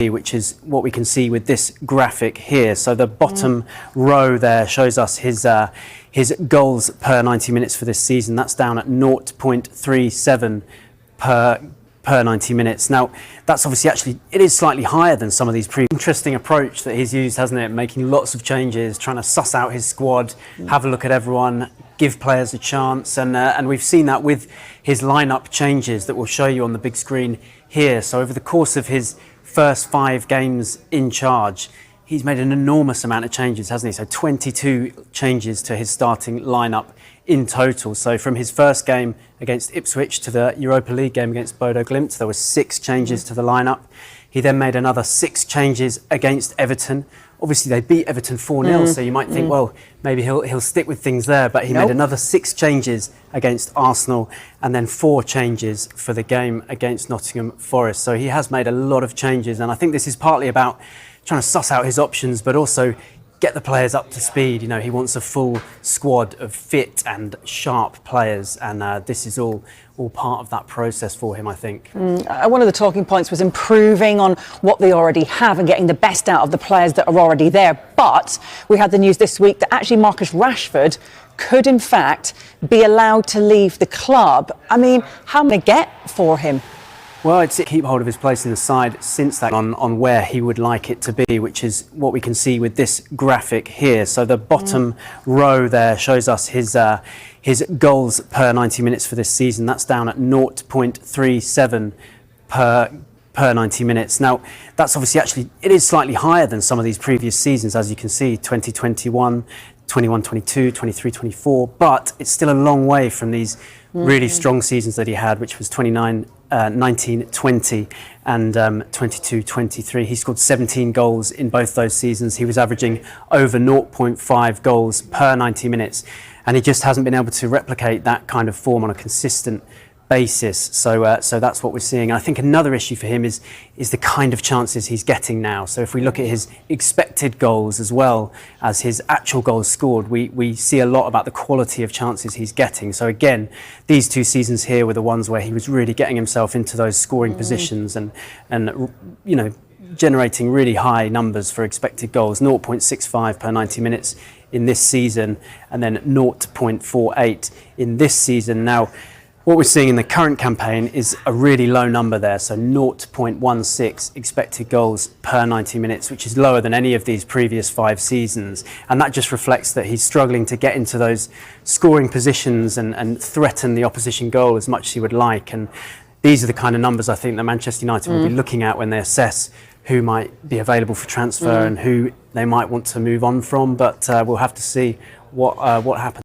which is what we can see with this graphic here. So the bottom row there shows us his goals per 90 minutes for this season. That's down at 0.37 per 90 minutes. Now, that's obviously it is slightly higher than some of these interesting approach that he's used, hasn't it? Making lots of changes, trying to suss out his squad, have a look at everyone, give players a chance, and we've seen that with his lineup changes that we'll show you on the big screen here. So over the course of his first 5 games in charge, he's made an enormous amount of changes, hasn't he? So 22 changes to his starting lineup in total. So from his first game against Ipswich to the Europa League game against Bodo Glimt, there were 6 changes to the lineup. He then made another 6 changes against Everton. Obviously, they beat Everton 4-0, so you might think, well, maybe he'll stick with things there. But he made another 6 changes against Arsenal and then 4 changes for the game against Nottingham Forest. So he has made a lot of changes. And I think this is partly about trying to suss out his options, but also get the players up to speed. You know, he wants a full squad of fit and sharp players, and this is all part of that process for him, I think. One of the talking points was improving on what they already have and getting the best out of the players that are already there. But we had the news this week that actually Marcus Rashford could in fact be allowed to leave the club. I mean, how am I going to get for him? Well, it's to keep hold of his place in the side since that on where he would like it to be, which is what we can see with this graphic here. So the bottom row there shows us his goals per 90 minutes for this season. That's down at 0.37 per 90 minutes. Now, that's obviously it is slightly higher than some of these previous seasons, as you can see, 2021, 21-22, 23-24, but it's still a long way from these really strong seasons that he had, which was 19-20 and 22-23. He scored 17 goals in both those seasons. He was averaging over 0.5 goals per 90 minutes, and he just hasn't been able to replicate that kind of form on a consistent basis. So that's what we're seeing. And I think another issue for him is the kind of chances he's getting now. So if we look at his expected goals as well as his actual goals scored, we see a lot about the quality of chances he's getting. So again, these 2 seasons here were the ones where he was really getting himself into those scoring positions and you know, generating really high numbers for expected goals, 0.65 per 90 minutes in this season, and then 0.48 in this season. Now, what we're seeing in the current campaign is a really low number there, so 0.16 expected goals per 90 minutes, which is lower than any of these previous 5 seasons. And that just reflects that he's struggling to get into those scoring positions and threaten the opposition goal as much as he would like. And these are the kind of numbers I think that Manchester United will be looking at when they assess who might be available for transfer and who they might want to move on from. But we'll have to see what happens.